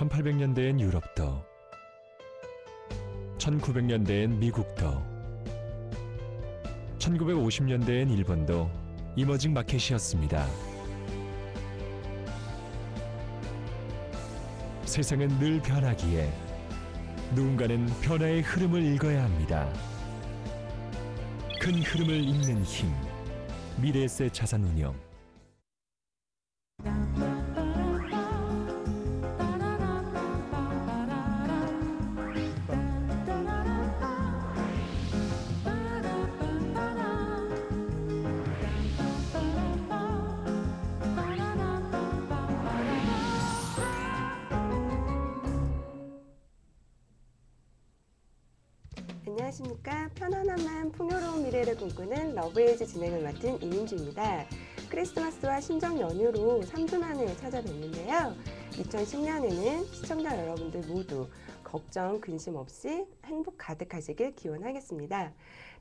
1800년대엔 유럽도, 1900년대엔 미국도, 1950년대엔 일본도 이머징 마켓이었습니다. 세상은 늘 변하기에 누군가는 변화의 흐름을 읽어야 합니다. 큰 흐름을 읽는 힘, 미래에셋 자산운용. 안녕하십니까. 편안함만 풍요로운 미래를 꿈꾸는 러브에이지 진행을 맡은 이민주입니다. 크리스마스와 신정 연휴로 3주 만에 찾아뵙는데요. 2010년에는 시청자 여러분들 모두 걱정, 근심 없이 행복 가득하시길 기원하겠습니다.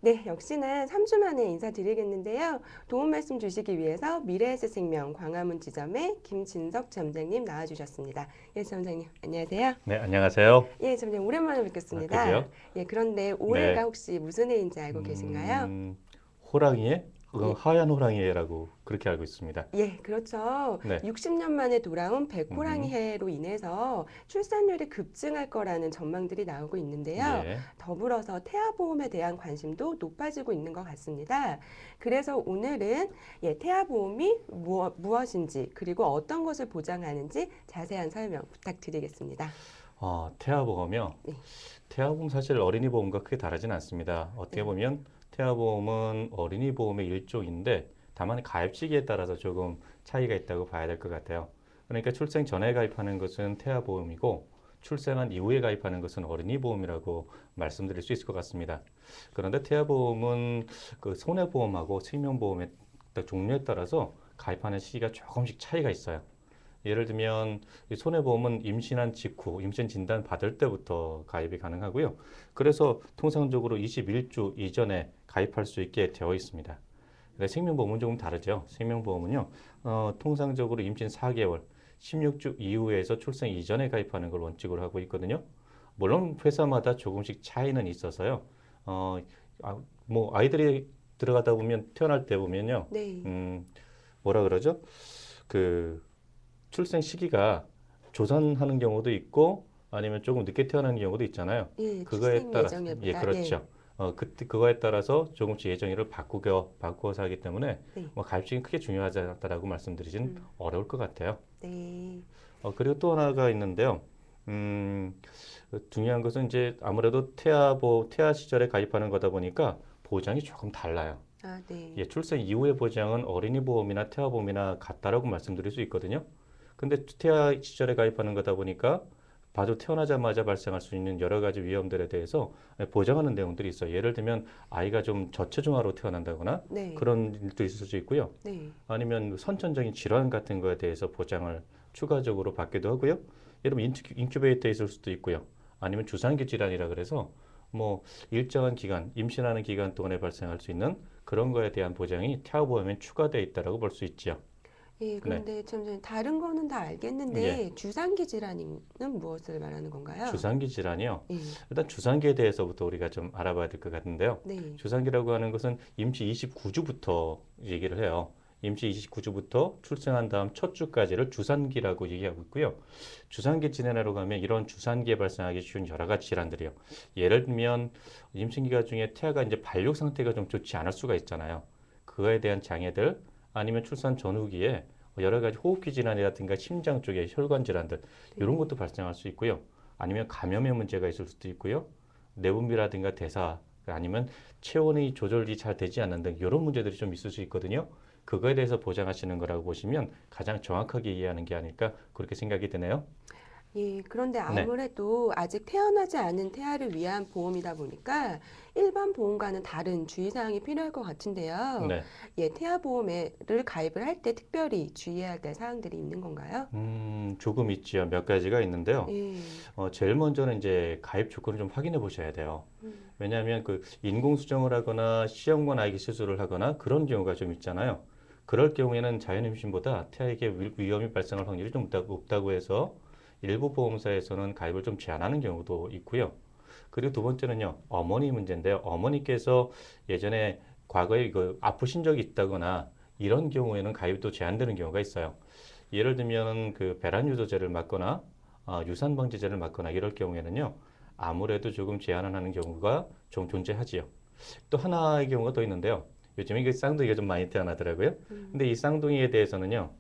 네, 역시나 3주 만에 인사드리겠는데요. 도움 말씀 주시기 위해서 미래에셋 생명 광화문 지점의 김진석 점장님 나와주셨습니다. 예, 점장님 안녕하세요. 네, 안녕하세요. 예, 점장님 오랜만에 뵙겠습니다. 그죠? 예, 그런데 올해가 네. 혹시 무슨 해인지 알고 계신가요? 호랑이의 예. 하얀 호랑이라고 그렇게 알고 있습니다. 예, 그렇죠. 네. 60년 만에 돌아온 백호랑이 해로 인해서 출산율이 급증할 거라는 전망들이 나오고 있는데요. 예. 더불어서 태아보험에 대한 관심도 높아지고 있는 것 같습니다. 그래서 오늘은 태아보험이 무엇인지 그리고 어떤 것을 보장하는지 자세한 설명 부탁드리겠습니다. 태아보험이요. 네. 태아보험 사실 어린이 보험과 크게 다르진 않습니다. 어떻게 네. 보면 태아보험은 어린이 보험의 일종인데 다만 가입 시기에 따라서 조금 차이가 있다고 봐야 될 것 같아요. 그러니까 출생 전에 가입하는 것은 태아보험이고 출생한 이후에 가입하는 것은 어린이 보험이라고 말씀드릴 수 있을 것 같습니다. 그런데 태아보험은 그 손해보험하고 생명보험의 종류에 따라서 가입하는 시기가 조금씩 차이가 있어요. 예를 들면 이 손해보험은 임신한 직후, 임신 진단 받을 때부터 가입이 가능하고요. 그래서 통상적으로 21주 이전에 가입할 수 있게 되어 있습니다. 생명보험은 조금 다르죠. 생명보험은요, 통상적으로 임신 4개월, 16주 이후에서 출생 이전에 가입하는 걸 원칙으로 하고 있거든요. 물론 회사마다 조금씩 차이는 있어서요. 아이들이 들어가다 보면 태어날 때 보면요, 네. 뭐라 그러죠? 그 출생 시기가 조산하는 경우도 있고 아니면 조금 늦게 태어나는 경우도 있잖아요. 예, 그거에 출생 따라서 예정일보다. 그렇죠. 그거에 따라서 조금씩 예정일을 바꾸어서 하기 때문에 네. 가입식이 크게 중요하다라고 말씀드리진 어려울 것 같아요. 네. 그리고 또 하나가 있는데요. 중요한 것은 이제 아무래도 태아 시절에 가입하는 거다 보니까 보장이 조금 달라요. 네. 출생 이후의 보장은 어린이 보험이나 태아 보험이나 같다라고 말씀드릴 수 있거든요. 근데 태아 시절에 가입하는 거다 보니까 바로 태어나자마자 발생할 수 있는 여러 가지 위험들에 대해서 보장하는 내용들이 있어요. 예를 들면 아이가 좀 저체중아로 태어난다거나 네. 그런 일도 있을 수 있고요. 네. 아니면 선천적인 질환 같은 거에 대해서 보장을 추가적으로 받기도 하고요. 예를 들면 인큐베이터에 있을 수도 있고요. 아니면 주산기 질환이라 그래서 뭐 일정한 기간, 임신하는 기간 동안에 발생할 수 있는 그런 거에 대한 보장이 태아보험에 추가되어 있다고 볼 수 있죠. 예, 그런데 참 다른 거는 다 알겠는데 주산기 질환은 무엇을 말하는 건가요? 주산기 질환이요. 예. 일단 주산기에 대해서부터 우리가 좀 알아봐야 될 것 같은데요. 네. 주산기라고 하는 것은 임시 29주부터 얘기를 해요. 임시 29주부터 출생한 다음 첫 주까지를 주산기라고 얘기하고 있고요. 주산기 진행하러 가면 이런 주산기에 발생하기 쉬운 여러 가지 질환들이요. 예를 들면 임신기간 중에 태아가 이제 발육 상태가 좀 좋지 않을 수가 있잖아요. 그거에 대한 장애들 아니면 출산 전후기에 여러 가지 호흡기 질환이라든가 심장 쪽의 혈관 질환들 이런 것도 발생할 수 있고요. 아니면 감염의 문제가 있을 수도 있고요. 내분비라든가 대사 아니면 체온이 조절이 잘 되지 않는 등 이런 문제들이 좀 있을 수 있거든요. 그거에 대해서 보장하시는 거라고 보시면 가장 정확하게 이해하는 게 아닐까 그렇게 생각이 드네요. 예, 그런데 네. 아무래도 아직 태어나지 않은 태아를 위한 보험이다 보니까 일반 보험과는 다른 주의사항이 필요할 것 같은데요. 네. 예, 태아보험을 가입을 할 때 특별히 주의해야 될 사항들이 있는 건가요? 조금 있지요. 몇 가지가 있는데요. 예. 제일 먼저는 이제 가입 조건을 좀 확인해 보셔야 돼요. 왜냐하면 그 인공 수정을 하거나 시험관 아기 수술을 하거나 그런 경우가 좀 있잖아요. 그럴 경우에는 자연 임신보다 태아에게 위험이 발생할 확률이 좀 높다고 해서 일부 보험사에서는 가입을 좀 제한하는 경우도 있고요. 그리고 두 번째는요, 어머니 문제인데요. 어머니께서 예전에 과거에 아프신 적이 있다거나 이런 경우에는 가입도 제한되는 경우가 있어요. 예를 들면 그 배란 유도제를 맞거나 유산 방지제를 맞거나 이럴 경우에는요, 아무래도 조금 제한을 하는 경우가 좀 존재하지요. 또 하나의 경우가 더 있는데요. 요즘에 이게 쌍둥이가 좀 많이 태어나더라고요. 근데 이 쌍둥이에 대해서는요,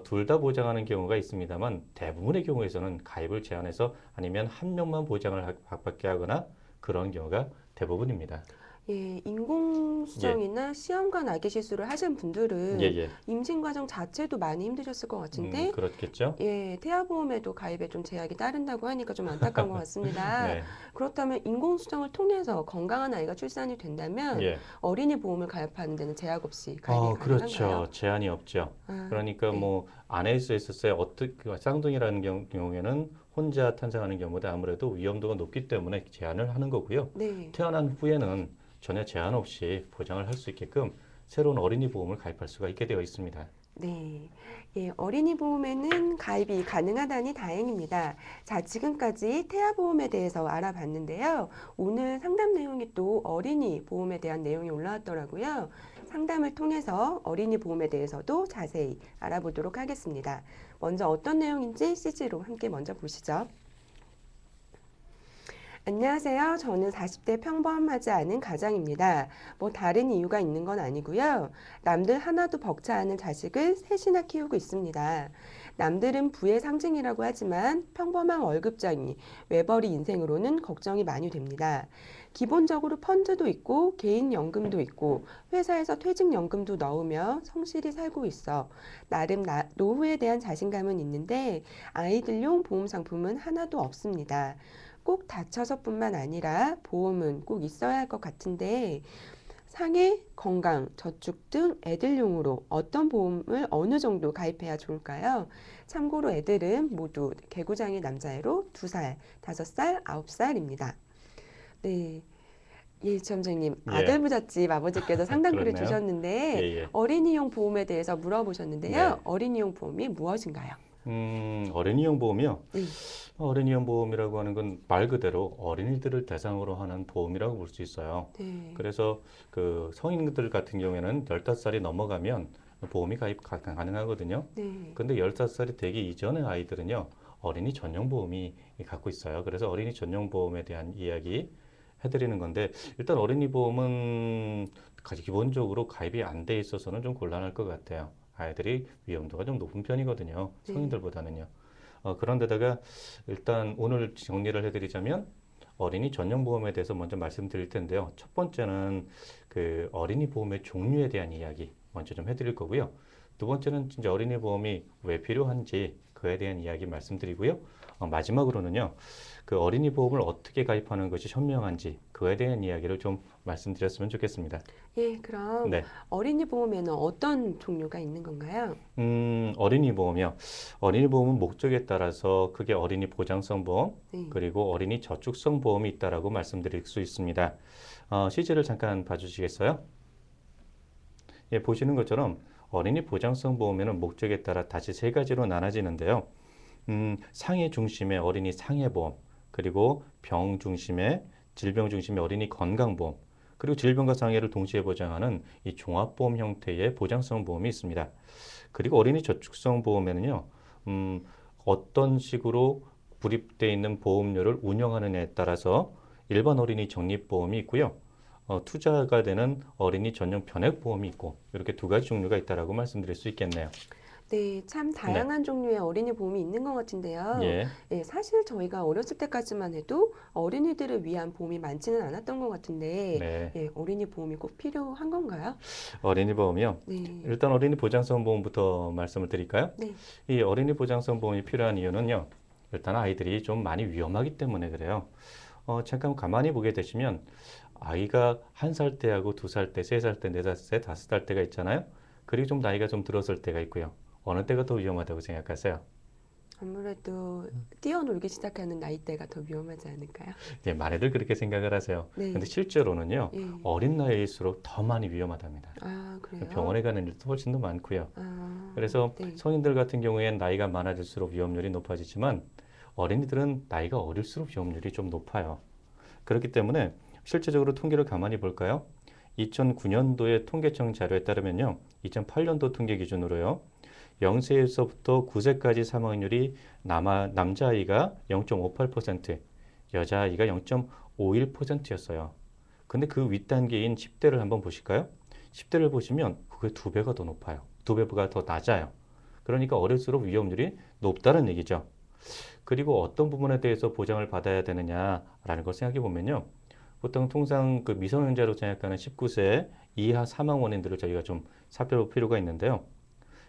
둘 다 보장하는 경우가 있습니다만 대부분의 경우에서는 가입을 제한해서 아니면 한 명만 보장을 받게 하거나 그런 경우가 대부분입니다. 예, 예, 인공수정이나 시험관 아기 시술을 하신 예, 분들은 예. 임신 과정 자체도 많이 힘드셨을 것 같은데, 그렇겠죠? 예, 태아보험에도 가입에 좀 제약이 따른다고 하니까 좀 안타까운 것 같습니다. 네, 그렇다면 인공수정을 통해서 건강한 아이가 출산이 된다면 예. 어린이 보험을 가입하는 데는 제약 없이 가입이 가능한가요? 그렇죠. 제한이 없죠. 아, 그러니까 네. 뭐 안에 수 있었어요. 어떻게 쌍둥이라는 경우에는 혼자 탄생하는 경우보다 아무래도 위험도가 높기 때문에 제한을 하는 거고요. 네. 태어난 후에는 전혀 제한 없이 보장을 할 수 있게끔 새로운 어린이 보험을 가입할 수가 있게 되어 있습니다. 네. 예, 어린이 보험에는 가입이 가능하다니 다행입니다. 자, 지금까지 태아 보험에 대해서 알아봤는데요. 오늘 상담 내용이 또 어린이 보험에 대한 내용이 올라왔더라고요. 상담을 통해서 어린이 보험에 대해서도 자세히 알아보도록 하겠습니다. 먼저 어떤 내용인지 CG로 함께 먼저 보시죠. 안녕하세요. 저는 40대 평범하지 않은 가장입니다. 뭐 다른 이유가 있는 건 아니고요. 남들 하나도 벅차 않은 자식을 셋이나 키우고 있습니다. 남들은 부의 상징이라고 하지만 평범한 월급쟁이, 외벌이 인생으로는 걱정이 많이 됩니다. 기본적으로 펀드도 있고 개인연금도 있고 회사에서 퇴직연금도 넣으며 성실히 살고 있어 나름 노후에 대한 자신감은 있는데 아이들용 보험 상품은 하나도 없습니다. 꼭 다쳐서뿐만 아니라 보험은 꼭 있어야 할 것 같은데 상해, 건강, 저축 등 애들용으로 어떤 보험을 어느 정도 가입해야 좋을까요? 참고로 애들은 모두 개구장이 남자애로 2살, 5살, 9살입니다. 네. 예, 지점장님, 예, 아들 부잣집 아버지께서 상담글을 그렇네요. 예, 주셨는데 예. 어린이용 보험에 대해서 물어보셨는데요. 네. 어린이용 보험이 무엇인가요? 어린이용 보험이요. 네, 어린이용 보험이라고 하는 건 말 그대로 어린이들을 대상으로 하는 보험이라고 볼 수 있어요. 네, 그래서 그 성인들 같은 경우에는 15살이 넘어가면 보험이 가입 가능하거든요. 네, 근데 15살이 되기 이전의 아이들은요, 어린이 전용 보험이 갖고 있어요. 그래서 어린이 전용 보험에 대한 이야기 해드리는 건데, 일단 어린이 보험은 기본적으로 가입이 안 돼 있어서는 좀 곤란할 것 같아요. 아이들이 위험도가 좀 높은 편이거든요. 네. 성인들보다는요. 그런데다가 일단 오늘 정리를 해드리자면 어린이 전용 보험에 대해서 먼저 말씀드릴 텐데요. 첫 번째는 그 어린이 보험의 종류에 대한 이야기 먼저 좀 해드릴 거고요. 두 번째는 진짜 어린이 보험이 왜 필요한지 그에 대한 이야기 말씀드리고요. 마지막으로는요. 그 어린이 보험을 어떻게 가입하는 것이 현명한지 그에 대한 이야기를 좀 말씀드렸으면 좋겠습니다. 예, 그럼 네. 어린이 보험에는 어떤 종류가 있는 건가요? 어린이 보험이요. 어린이 보험은 목적에 따라서 그게 어린이 보장성 보험, 네, 그리고 어린이 저축성 보험이 있다라고 말씀드릴 수 있습니다. CG를 잠깐 봐주시겠어요? 예, 보시는 것처럼 어린이 보장성 보험에는 목적에 따라 다시 세 가지로 나눠지는데요. 상해 중심의 어린이 상해보험, 그리고 병 중심의 질병 중심의 어린이 건강보험, 그리고 질병과 상해를 동시에 보장하는 이 종합보험 형태의 보장성 보험이 있습니다. 그리고 어린이 저축성 보험에는요, 어떤 식으로 불입되어 있는 보험료를 운영하느냐에 따라서 일반 어린이 적립보험이 있고요. 투자가 되는 어린이 전용 변액보험이 있고 이렇게 두 가지 종류가 있다라고 말씀드릴 수 있겠네요. 네, 참 네, 다양한 종류의 어린이 보험이 있는 것 같은데요. 예, 예, 사실 저희가 어렸을 때까지만 해도 어린이들을 위한 보험이 많지는 않았던 것 같은데, 네. 예, 어린이 보험이 꼭 필요한 건가요? 어린이 보험이요. 네, 일단 어린이 보장성 보험부터 말씀을 드릴까요? 네, 이 어린이 보장성 보험이 필요한 이유는요. 일단 아이들이 좀 많이 위험하기 때문에 그래요. 잠깐 가만히 보게 되시면 아이가 1살 때하고 2살 때, 3살 때, 4살 때, 5살 때가 있잖아요. 그리고 좀 나이가 좀 들었을 때가 있고요. 어느 때가 더 위험하다고 생각하세요? 아무래도 뛰어놀기 시작하는 나이대가 더 위험하지 않을까요? 예, 많이들 그렇게 생각을 하세요. 근데 네, 실제로는요. 예, 어린 나이일수록 더 많이 위험하답니다. 아, 그래요? 병원에 가는 일도 훨씬 더 많고요. 아, 그래서 네, 성인들 같은 경우에는 나이가 많아질수록 위험률이 높아지지만 어린이들은 나이가 어릴수록 위험률이 좀 높아요. 그렇기 때문에 실제적으로 통계를 가만히 볼까요? 2009년도의 통계청 자료에 따르면요. 2008년도 통계 기준으로요. 0세에서부터 9세까지 사망률이 남자아이가 0.58%, 여자아이가 0.51%였어요. 근데 그 윗단계인 10대를 한번 보실까요? 10대를 보시면 그게 2배가 더 높아요. 2배가 더 낮아요. 그러니까 어릴수록 위험률이 높다는 얘기죠. 그리고 어떤 부분에 대해서 보장을 받아야 되느냐라는 걸 생각해 보면요. 보통 통상 그 미성년자로 생각하는 19세 이하 사망 원인들을 저희가 좀 살펴볼 필요가 있는데요.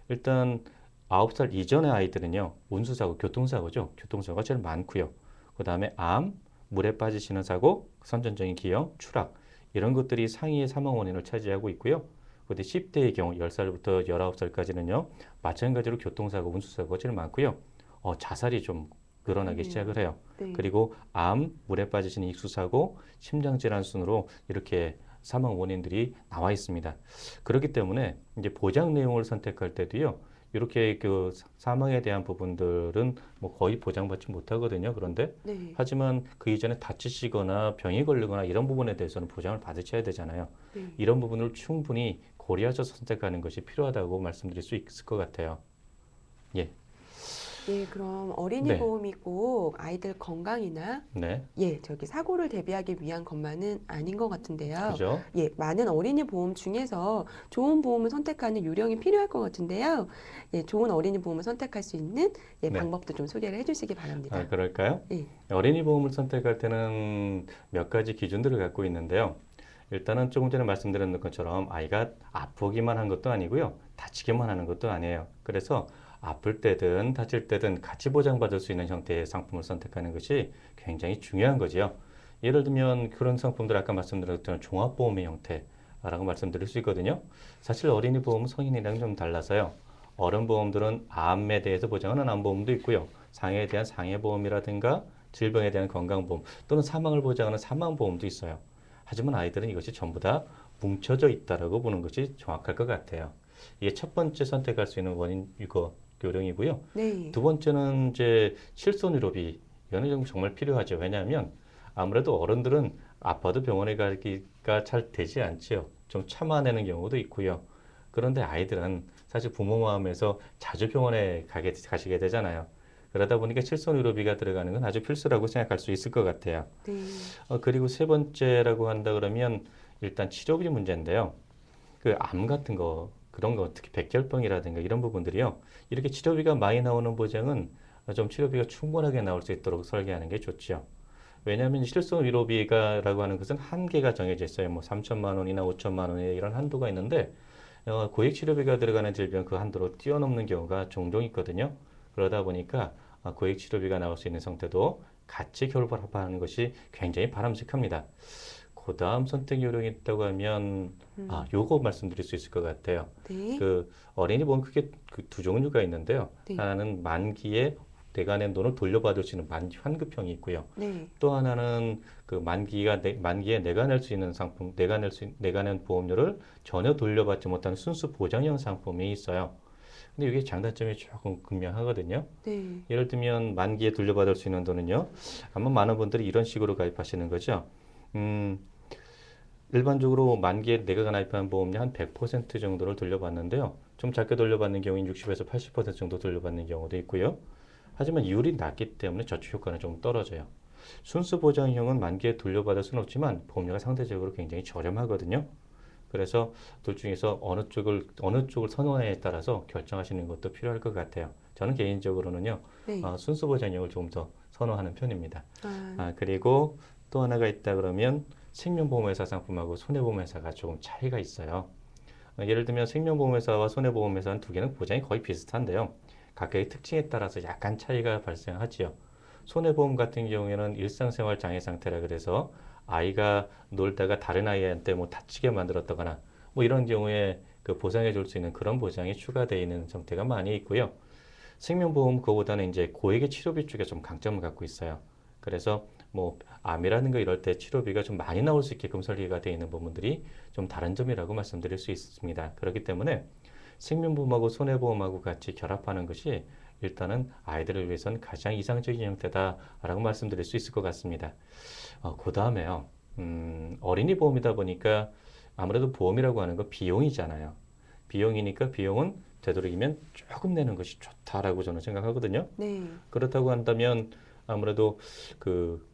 일단 9살 이전의 아이들은요. 운수사고, 교통사고죠. 교통사고가 제일 많고요. 그 다음에 암, 물에 빠지시는 사고, 선천적인 기형, 추락 이런 것들이 상위의 사망 원인을 차지하고 있고요. 그런데 10대의 경우 10살부터 19살까지는요. 마찬가지로 교통사고, 운수사고가 제일 많고요. 자살이 좀 늘어나기 시작을 해요. 네. 그리고 암, 물에 빠지시는 익수사고, 심장질환 순으로 이렇게 사망 원인들이 나와 있습니다. 그렇기 때문에 이제 보장 내용을 선택할 때도요. 이렇게 그 사망에 대한 부분들은 뭐 거의 보장받지 못하거든요. 그런데 네. 하지만 그 이전에 다치시거나 병이 걸리거나 이런 부분에 대해서는 보장을 받으셔야 되잖아요. 네. 이런 부분을 충분히 고려하셔서 선택하는 것이 필요하다고 말씀드릴 수 있을 것 같아요. 예, 예, 그럼 어린이 네, 보험이 꼭 아이들 건강이나 네, 저기 사고를 대비하기 위한 것만은 아닌 것 같은데요. 그죠? 많은 어린이 보험 중에서 좋은 보험을 선택하는 요령이 필요할 것 같은데요. 좋은 어린이 보험을 선택할 수 있는 네. 방법도 좀 소개를 해주시기 바랍니다. 그럴까요? 예. 어린이 보험을 선택할 때는 몇 가지 기준들을 갖고 있는데요. 일단은 조금 전에 말씀드린 것처럼 아이가 아프기만 한 것도 아니고요. 다치기만 하는 것도 아니에요. 그래서 아플 때든 다칠 때든 같이 보장받을 수 있는 형태의 상품을 선택하는 것이 굉장히 중요한 거지요. 예를 들면 그런 상품들 아까 말씀드렸던 종합보험의 형태라고 말씀드릴 수 있거든요. 사실 어린이 보험은 성인이랑 좀 달라서요. 어른 보험들은 암에 대해서 보장하는 암보험도 있고요. 상해에 대한 상해보험이라든가 질병에 대한 건강보험 또는 사망을 보장하는 사망보험도 있어요. 하지만 아이들은 이것이 전부 다 뭉쳐져 있다라고 보는 것이 정확할 것 같아요. 이게 첫 번째 선택할 수 있는 원인 요령이고요. 네. 두 번째는 이제 실손의료비. 이거는 좀 정말 필요하죠. 왜냐하면 아무래도 어른들은 아파도 병원에 가기가 잘 되지 않지요. 좀 참아내는 경우도 있고요. 그런데 아이들은 사실 부모 마음에서 자주 병원에 가시게 되잖아요. 그러다 보니까 실손의료비가 들어가는 건 아주 필수라고 생각할 수 있을 것 같아요. 네. 그리고 세 번째라고 한다 그러면 일단 치료비 문제인데요. 그 암 같은 거 그런 거 특히 백혈병이라든가 이런 부분들이요. 이렇게 치료비가 많이 나오는 보장은 좀 치료비가 충분하게 나올 수 있도록 설계하는 게 좋죠. 왜냐하면 실손 의료비가라고 하는 것은 한계가 정해져 있어요. 뭐 3천만 원이나 5천만 원의 이런 한도가 있는데 고액 치료비가 들어가는 질병 그 한도로 뛰어넘는 경우가 종종 있거든요. 그러다 보니까 고액 치료비가 나올 수 있는 상태도 같이 결합하는 것이 굉장히 바람직합니다. 그 다음 선택 요령이 있다고 하면 요거 말씀드릴 수 있을 것 같아요. 네. 그 어린이 보험 크게 그 두 종류가 있는데요. 네. 하나는 만기에 내가 낸 돈을 돌려받을 수 있는 만기 환급형이 있고요. 네. 또 하나는 그 만기에 내가 낼 수 있는 상품, 내가 낸 보험료를 전혀 돌려받지 못하는 순수 보장형 상품이 있어요. 근데 이게 장단점이 조금 극명하거든요. 네. 예를 들면 만기에 돌려받을 수 있는 돈은요. 아마 많은 분들이 이런 식으로 가입하시는 거죠. 일반적으로 만기에 내가 가입한 보험료 한 100% 정도를 돌려받는데요. 좀 작게 돌려받는 경우인 60에서 80% 정도 돌려받는 경우도 있고요. 하지만 이율이 낮기 때문에 저축 효과는 좀 떨어져요. 순수 보장형은 만기에 돌려받을 수는 없지만 보험료가 상대적으로 굉장히 저렴하거든요. 그래서 둘 중에서 어느 쪽을 선호하냐에 따라서 결정하시는 것도 필요할 것 같아요. 저는 개인적으로는요, 네. 순수 보장형을 좀 더 선호하는 편입니다. 아, 그리고 또 하나가 있다 그러면 생명보험회사 상품하고 손해보험회사가 조금 차이가 있어요. 예를 들면 생명보험회사와 손해보험회사는 두 개는 보장이 거의 비슷한데요. 각각의 특징에 따라서 약간 차이가 발생하지요. 손해보험 같은 경우에는 일상생활 장애 상태라 그래서 아이가 놀다가 다른 아이한테 뭐 다치게 만들었다거나 뭐 이런 경우에 그 보상해 줄 수 있는 그런 보장이 추가되어 있는 형태가 많이 있고요. 생명보험 그거보다는 이제 고액의 치료비 쪽에 좀 강점을 갖고 있어요. 그래서 뭐 암이라는 거 이럴 때 치료비가 좀 많이 나올 수 있게끔 설계가 되어 있는 부분들이 좀 다른 점이라고 말씀드릴 수 있습니다. 그렇기 때문에 생명보험하고 손해보험하고 같이 결합하는 것이 일단은 아이들을 위해서는 가장 이상적인 형태다라고 말씀드릴 수 있을 것 같습니다. 그 다음에요. 어린이 보험이다 보니까 아무래도 보험이라고 하는 건 비용이잖아요. 비용이니까 비용은 되도록이면 조금 내는 것이 좋다라고 저는 생각하거든요. 네. 그렇다고 한다면 아무래도 그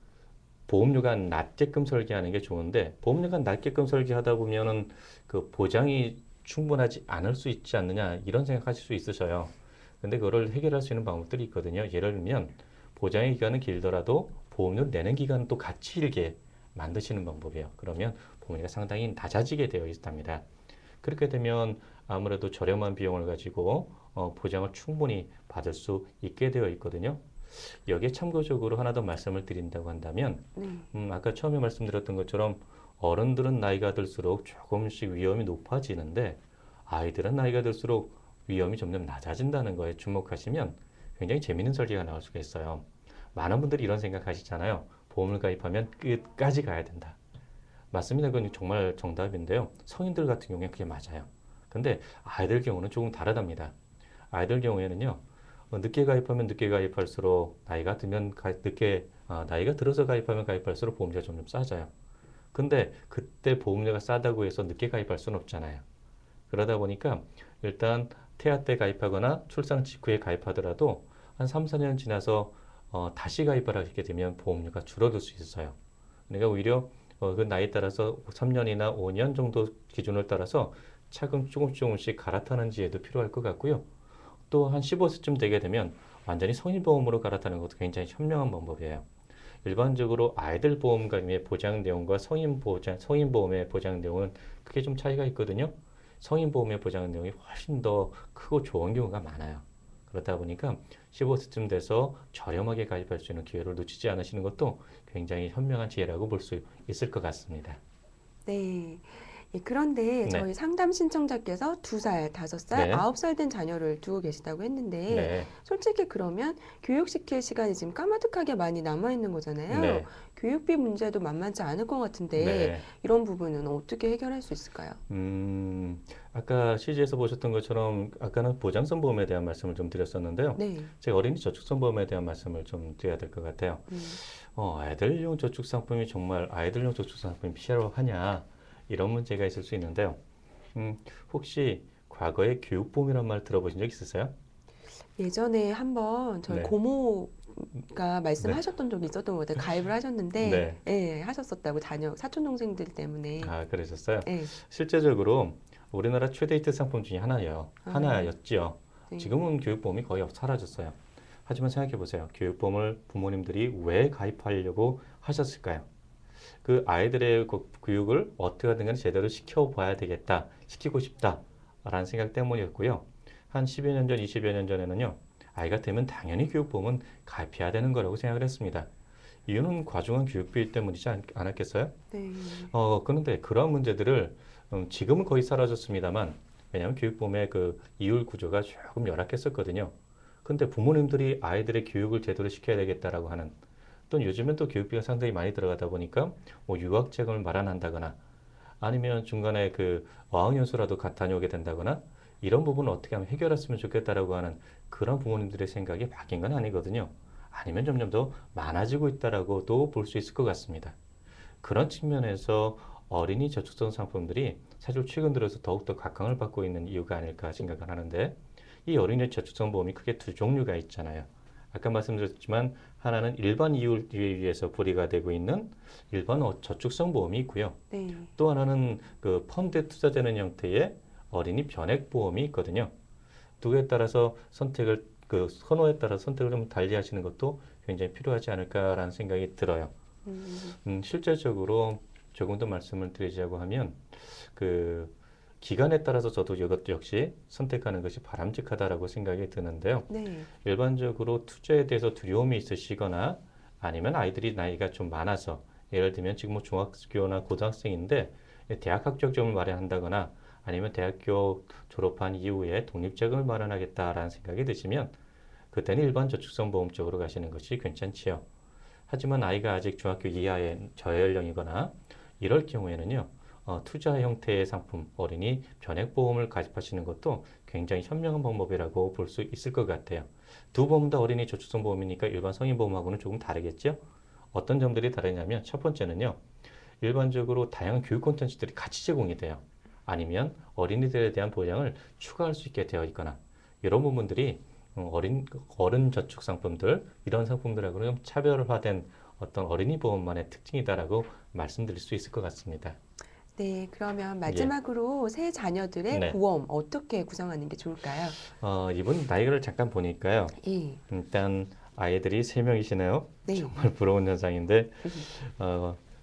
보험료가 낮게끔 설계하는 게 좋은데 보험료가 낮게끔 설계하다 보면은 그 보장이 충분하지 않을 수 있지 않느냐 이런 생각하실 수 있으셔요. 근데 그거를 해결할 수 있는 방법들이 있거든요. 예를 들면 보장의 기간은 길더라도 보험료 내는 기간은 또 같이 길게 만드시는 방법이에요. 그러면 보험료가 상당히 낮아지게 되어 있답니다. 그렇게 되면 아무래도 저렴한 비용을 가지고 보장을 충분히 받을 수 있게 되어 있거든요. 여기에 참고적으로 하나 더 말씀을 드린다고 한다면 네. 아까 처음에 말씀드렸던 것처럼 어른들은 나이가 들수록 조금씩 위험이 높아지는데 아이들은 나이가 들수록 위험이 점점 낮아진다는 거에 주목하시면 굉장히 재미있는 설계가 나올 수가 있어요. 많은 분들이 이런 생각하시잖아요. 보험을 가입하면 끝까지 가야 된다. 맞습니다. 그건 정말 정답인데요. 성인들 같은 경우에 그게 맞아요. 근데 아이들 경우는 조금 다르답니다. 아이들 경우에는요. 늦게 가입하면 늦게 가입할수록 나이가 들면 나이가 들어서 가입하면 가입할수록 보험료가 점점 싸져요. 근데 그때 보험료가 싸다고 해서 늦게 가입할 수는 없잖아요. 그러다 보니까 일단 태아 때 가입하거나 출산 직후에 가입하더라도 한 3, 4년 지나서 다시 가입을 하게 되면 보험료가 줄어들 수 있어요. 그러니까 오히려 그 나이에 따라서 3년이나 5년 정도 기준을 따라서 차근 조금씩 갈아타는 지혜도 필요할 것 같고요. 또 한 15세쯤 되게 되면 완전히 성인보험으로 갈아타는 것도 굉장히 현명한 방법이에요. 일반적으로 아이들 보험 가입의 보장 내용과 성인 보험의 보장 내용은 크게 좀 차이가 있거든요. 성인 보험의 보장 내용이 훨씬 더 크고 좋은 경우가 많아요. 그렇다 보니까 15세쯤 돼서 저렴하게 가입할 수 있는 기회를 놓치지 않으시는 것도 굉장히 현명한 지혜라고 볼 수 있을 것 같습니다. 네. 예, 그런데 네, 저희 상담 신청자께서 2살, 5살, 네, 9살 된 자녀를 두고 계시다고 했는데 네, 솔직히 그러면 교육시킬 시간이 지금 까마득하게 많이 남아있는 거잖아요. 네, 교육비 문제도 만만치 않을 것 같은데 네. 이런 부분은 어떻게 해결할 수 있을까요? 아까 CG에서 보셨던 것처럼 아까는 보장성 보험에 대한 말씀을 좀 드렸었는데요. 네. 제가 어린이 저축성 보험에 대한 말씀을 좀 드려야 될 것 같아요. 음, 아이들용 저축 상품이 정말 아이들용 저축 상품이 필요하냐 이런 문제가 있을 수 있는데요. 혹시 과거에 교육보험이란 말 들어보신 적 있으세요? 예전에 한번 저희 네, 고모가 네, 말씀하셨던 적이 있었던 것 같아요. 가입을 하셨는데, 네. 예, 하셨었다고 사촌 동생들 때문에. 아, 그러셨어요? 예. 실제적으로 우리나라 최대 히트 상품 중에 아, 하나였지요. 네. 지금은 교육보험이 거의 사라졌어요. 하지만 생각해 보세요. 교육보험을 부모님들이 왜 가입하려고 하셨을까요? 그 아이들의 교육을 어떻게 하든 간에 제대로 시켜봐야 되겠다, 시키고 싶다라는 생각 때문이었고요. 한 10여 년 전, 20여 년 전에는요, 아이가 되면 당연히 교육보험은 가입해야 되는 거라고 생각을 했습니다. 이유는 과중한 교육비 때문이지 않았겠어요? 네. 그런데 그러한 문제들을 지금은 거의 사라졌습니다만, 왜냐하면 교육보험의 그 이율 구조가 조금 열악했었거든요. 근데 부모님들이 아이들의 교육을 제대로 시켜야 되겠다라고 하는 또 요즘은 또 교육비가 상당히 많이 들어가다 보니까 뭐 유학 자금을 마련한다거나 아니면 중간에 그 어학연수라도 다녀오게 된다거나 이런 부분을 어떻게 하면 해결했으면 좋겠다라고 하는 그런 부모님들의 생각이 바뀐 건 아니거든요. 아니면 점점 더 많아지고 있다라고도 볼 수 있을 것 같습니다. 그런 측면에서 어린이 저축성 상품들이 사실 최근 들어서 더욱더 각광을 받고 있는 이유가 아닐까 생각을 하는데 이 어린이 저축성 보험이 크게 두 종류가 있잖아요. 아까 말씀드렸지만 하나는 일반 이율에 의해서 불이가 되고 있는 일반 저축성 보험이 있고요. 네. 또 하나는 그 펀드에 투자되는 형태의 어린이 변액 보험이 있거든요. 두 개에 따라서 그 선호에 따라 선택을 좀 달리 하시는 것도 굉장히 필요하지 않을까라는 생각이 들어요. 음, 실제적으로 조금 더 말씀을 드리자고 하면 그 기간에 따라서 저도 이것도 역시 선택하는 것이 바람직하다라고 생각이 드는데요. 네. 일반적으로 투자에 대해서 두려움이 있으시거나 아니면 아이들이 나이가 좀 많아서 예를 들면 지금 뭐 중학교나 고등학생인데 대학 합격점을 마련한다거나 아니면 대학교 졸업한 이후에 독립자금을 마련하겠다라는 생각이 드시면 그때는 일반 저축성 보험 쪽으로 가시는 것이 괜찮지요. 하지만 아이가 아직 중학교 이하의 저연령이거나 이럴 경우에는요. 투자 형태의 상품, 어린이 변액보험을 가입하시는 것도 굉장히 현명한 방법이라고 볼 수 있을 것 같아요. 두 보험 다 어린이 저축성 보험이니까 일반 성인보험하고는 조금 다르겠죠? 어떤 점들이 다르냐면 첫 번째는요. 일반적으로 다양한 교육 콘텐츠들이 같이 제공이 돼요. 아니면 어린이들에 대한 보장을 추가할 수 있게 되어 있거나 이런 부분들이 어른 저축 상품들 이런 상품들하고는 좀 차별화된 어떤 어린이 보험만의 특징이다라고 말씀드릴 수 있을 것 같습니다. 네, 그러면 예. 마지막으로 새 자녀들의 네. 보험 어떻게 구성하는 게 좋을까요? 이분 나이를 잠깐 보니까요. 예, 일단 아이들이 3명이시네요. 네. 정말 부러운 현상인데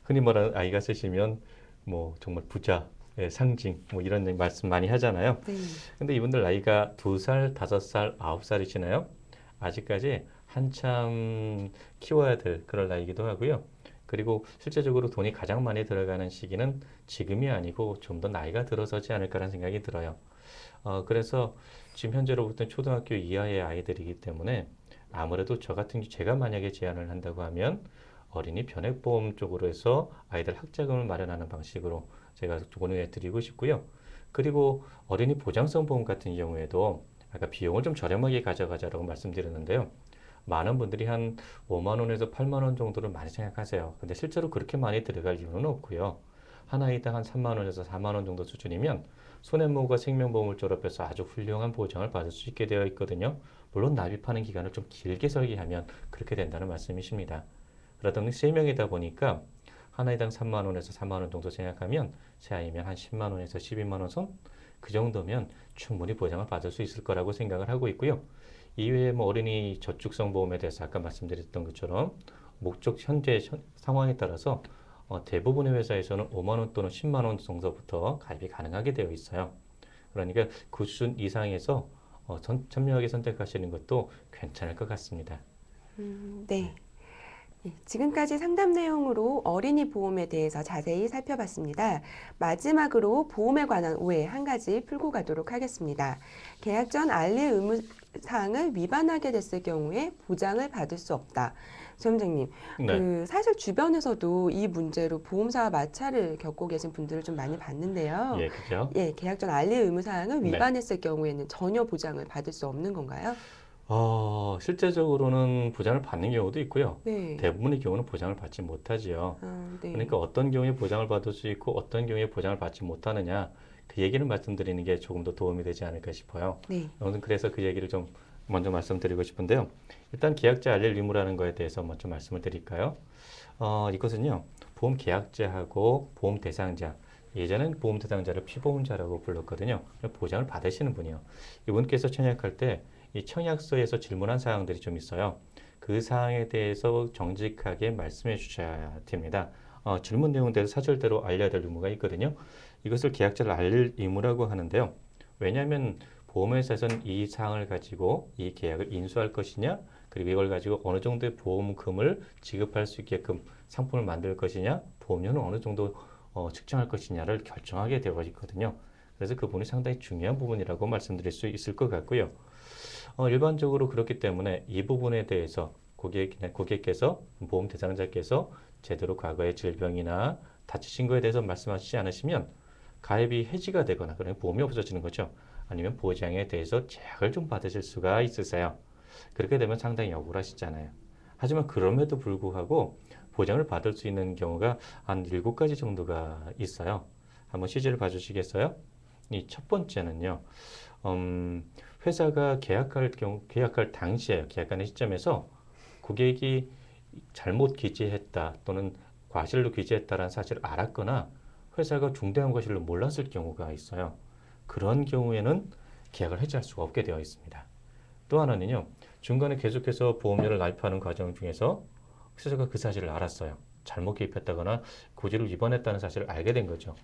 흔히 말하는 아이가 쓰시면 뭐 정말 부자의 상징 뭐 이런 말씀 많이 하잖아요. 네. 근데 이분들 나이가 2살, 5살, 9살이시나요? 아직까지 한참 키워야 될 그런 나이기도 하고요. 그리고 실제적으로 돈이 가장 많이 들어가는 시기는 지금이 아니고 좀 더 나이가 들어서지 않을까라는 생각이 들어요. 그래서 지금 현재로부터 초등학교 이하의 아이들이기 때문에 아무래도 저 같은 경우 제가 만약에 제안을 한다고 하면 어린이 변액보험 쪽으로 해서 아이들 학자금을 마련하는 방식으로 제가 권유해 드리고 싶고요. 그리고 어린이 보장성 보험 같은 경우에도 아까 비용을 좀 저렴하게 가져가자라고 말씀드렸는데요. 많은 분들이 한 5만 원에서 8만 원 정도를 많이 생각하세요. 근데 실제로 그렇게 많이 들어갈 이유는 없고요. 한 아이당 한 3만 원에서 4만 원 정도 수준이면 손해보험과 생명보험을 졸업해서 아주 훌륭한 보장을 받을 수 있게 되어 있거든요. 물론 납입하는 기간을 좀 길게 설계하면 그렇게 된다는 말씀이십니다. 그러더니 3명이다 보니까 한 아이당 3만 원에서 4만 원 정도 생각하면 세 아이면 한 10만 원에서 12만 원 선? 그 정도면 충분히 보장을 받을 수 있을 거라고 생각을 하고 있고요. 이외에 뭐 어린이 저축성 보험에 대해서 아까 말씀드렸던 것처럼 목적 현재 상황에 따라서 대부분의 회사에서는 5만 원 또는 10만 원 정도부터 가입이 가능하게 되어 있어요. 그러니까 그 수준 이상에서 현명하게 선택하시는 것도 괜찮을 것 같습니다. 네. 예, 지금까지 상담 내용으로 어린이 보험에 대해서 자세히 살펴봤습니다. 마지막으로 보험에 관한 오해 한 가지 풀고 가도록 하겠습니다. 계약 전 알릴 의무 사항을 위반하게 됐을 경우에 보장을 받을 수 없다. 소장님, 네. 사실 주변에서도 이 문제로 보험사와 마찰을 겪고 계신 분들을 좀 많이 봤는데요. 예, 그죠? 예, 계약 전 알릴 의무 사항을 네. 위반했을 경우에는 전혀 보장을 받을 수 없는 건가요? 실제적으로는 보장을 받는 경우도 있고요. 네. 대부분의 경우는 보장을 받지 못하지요. 네. 그러니까 어떤 경우에 보장을 받을 수 있고 어떤 경우에 보장을 받지 못하느냐 그 얘기를 말씀드리는 게 조금 더 도움이 되지 않을까 싶어요. 네. 오늘 그래서 그 얘기를 좀 먼저 말씀드리고 싶은데요. 일단 계약자 알릴 의무라는 거에 대해서 먼저 말씀을 드릴까요? 이것은요. 보험 계약자하고 보험 대상자 예전엔 보험 대상자를 피보험자라고 불렀거든요. 보장을 받으시는 분이요. 이분께서 청약할 때 이 청약서에서 질문한 사항들이 좀 있어요. 그 사항에 대해서 정직하게 말씀해 주셔야 됩니다. 질문 내용에 대해서 사실대로 알려야 될 의무가 있거든요. 이것을 계약자를 알릴 의무라고 하는데요. 왜냐하면 보험회사에서는 이 사항을 가지고 이 계약을 인수할 것이냐, 그리고 이걸 가지고 어느 정도의 보험금을 지급할 수 있게끔 상품을 만들 것이냐, 보험료는 어느 정도 측정할 것이냐를 결정하게 되어 있거든요. 그래서 그 부분이 상당히 중요한 부분이라고 말씀드릴 수 있을 것 같고요. 일반적으로 그렇기 때문에 이 부분에 대해서 고객께서 보험 대상자께서 제대로 과거의 질병이나 다치신 거에 대해서 말씀하시지 않으시면 가입이 해지가 되거나 그러면 보험이 없어지는 거죠. 아니면 보장에 대해서 제약을 좀 받으실 수가 있으세요. 그렇게 되면 상당히 억울하시잖아요. 하지만 그럼에도 불구하고 보장을 받을 수 있는 경우가 한 7가지 정도가 있어요. 한번 시제를 봐주시겠어요? 이 첫 번째는요. 회사가 계약할 당시에 계약하는 시점에서 고객이 잘못 기재했다 또는 과실로 기재했다라는 사실을 알았거나 회사가 중대한 과실로 몰랐을 경우가 있어요. 그런 경우에는 계약을 해지할 수가 없게 되어 있습니다. 또 하나는요. 중간에 계속해서 보험료를 납입하는 과정 중에서 회사가 그 사실을 알았어요. 잘못 개입했다거나 고지를 위반했다는 사실을 알게 된 거죠.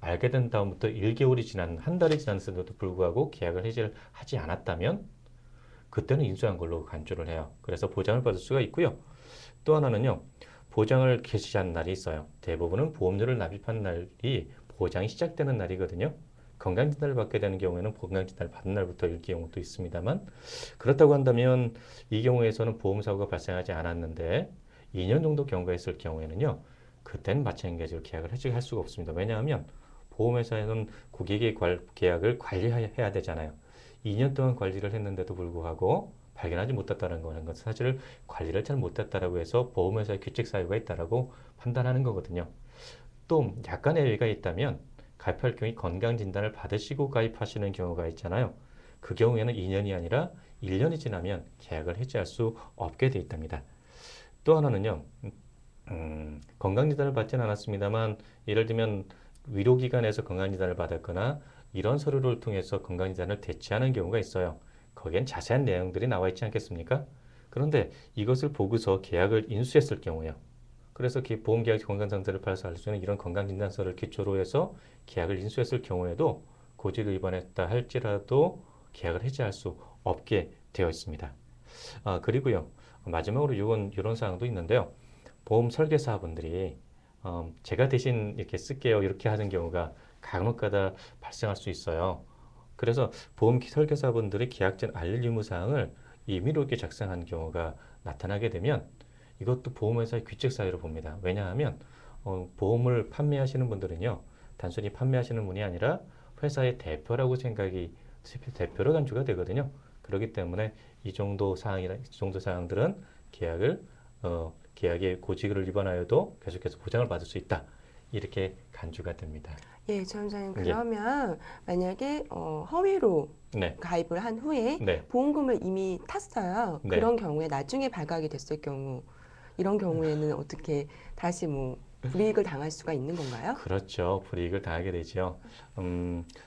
알게 된 다음부터 1개월이 한 달이 지났음에도 불구하고 계약을 해지를 하지 않았다면 그때는 인수한 걸로 간주를 해요. 그래서 보장을 받을 수가 있고요. 또 하나는요. 보장을 개시한 날이 있어요. 대부분은 보험료를 납입한 날이 보장이 시작되는 날이거든요. 건강진단을 받게 되는 경우에는 건강진단을 받은 날부터일 경우도 있습니다만 그렇다고 한다면 이 경우에서는 보험사고가 발생하지 않았는데 2년 정도 경과했을 경우에는요. 그때는 마찬가지로 계약을 해지할 수가 없습니다. 왜냐하면 보험회사에는 고객의 계약을 관리해야 되잖아요. 2년 동안 관리를 했는데도 불구하고 발견하지 못했다는 것은 사실 관리를 잘 못했다라고 해서 보험회사의 규칙 사유가 있다라고 판단하는 거거든요. 또 약간의 예외가 있다면 가입할 경우에 건강진단을 받으시고 가입하시는 경우가 있잖아요. 그 경우에는 2년이 아니라 1년이 지나면 계약을 해지할 수 없게 돼 있답니다. 또 하나는요. 건강진단을 받지는 않았습니다만 예를 들면 의료기관에서 건강진단을 받았거나 이런 서류를 통해서 건강진단을 대체하는 경우가 있어요. 거기엔 자세한 내용들이 나와 있지 않겠습니까? 그런데 이것을 보고서 계약을 인수했을 경우요. 그래서 보험계약 건강상태를 발송할 수 있는 이런 건강진단서를 기초로 해서 계약을 인수했을 경우에도 고지를 위반했다 할지라도 계약을 해지할 수 없게 되어 있습니다. 그리고요. 마지막으로 이런 사항도 있는데요. 보험 설계사분들이 제가 대신 이렇게 쓸게요 이렇게 하는 경우가 간혹가다 발생할 수 있어요. 그래서 보험 설계사분들이 계약 전 알릴 의무사항을 임의로 이렇게 작성한 경우가 나타나게 되면 이것도 보험회사의 규칙 사유로 봅니다. 왜냐하면 보험을 판매하시는 분들은요. 단순히 판매하시는 분이 아니라 회사의 대표라고 생각이 대표로 간주가 되거든요. 그렇기 때문에 이 정도 사항들은 계약의 고지를 위반하여도 계속해서 보장을 받을 수 있다. 이렇게 간주가 됩니다. 예, 전자님 그러면 만약에 허위로 네. 가입을 한 후에 네. 보험금을 이미 탔어요. 네. 그런 경우에 나중에 발각이 됐을 경우 이런 경우에는 어떻게 다시 불이익을 당할 수가 있는 건가요? 그렇죠. 불이익을 당하게 되죠.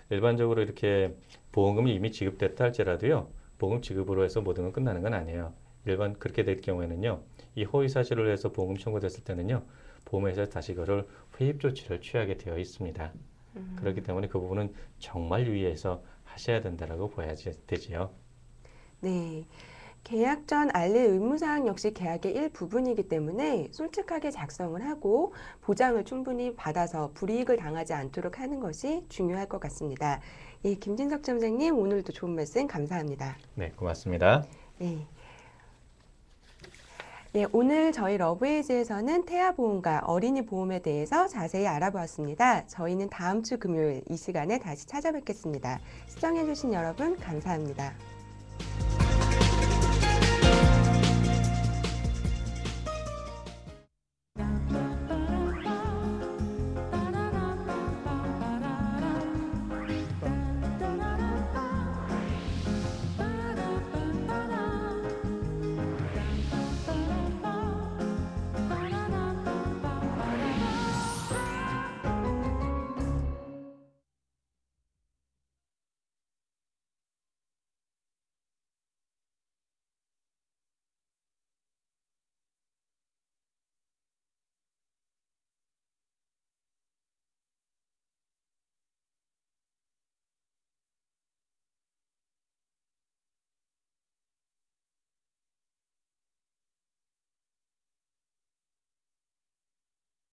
일반적으로 이렇게 보험금이 이미 지급됐다 할지라도요. 보험 지급으로 해서 모든 건 끝나는 건 아니에요. 그렇게 될 경우에는요. 이 허위 사실을 해서 보험금 청구됐을 때는요. 보험회사에서 다시 그걸 회입 조치를 취하게 되어 있습니다. 그렇기 때문에 그 부분은 정말 유의해서 하셔야 된다라고 봐야 되지요. 네. 계약 전 알릴 의무사항 역시 계약의 일부분이기 때문에 솔직하게 작성을 하고 보장을 충분히 받아서 불이익을 당하지 않도록 하는 것이 중요할 것 같습니다. 예, 김진석 점장님 오늘도 좋은 말씀 감사합니다. 네, 고맙습니다. 네. 네, 오늘 저희 러브에이지에서는 태아보험과 어린이 보험에 대해서 자세히 알아보았습니다. 저희는 다음 주 금요일 이 시간에 다시 찾아뵙겠습니다. 시청해주신 여러분 감사합니다.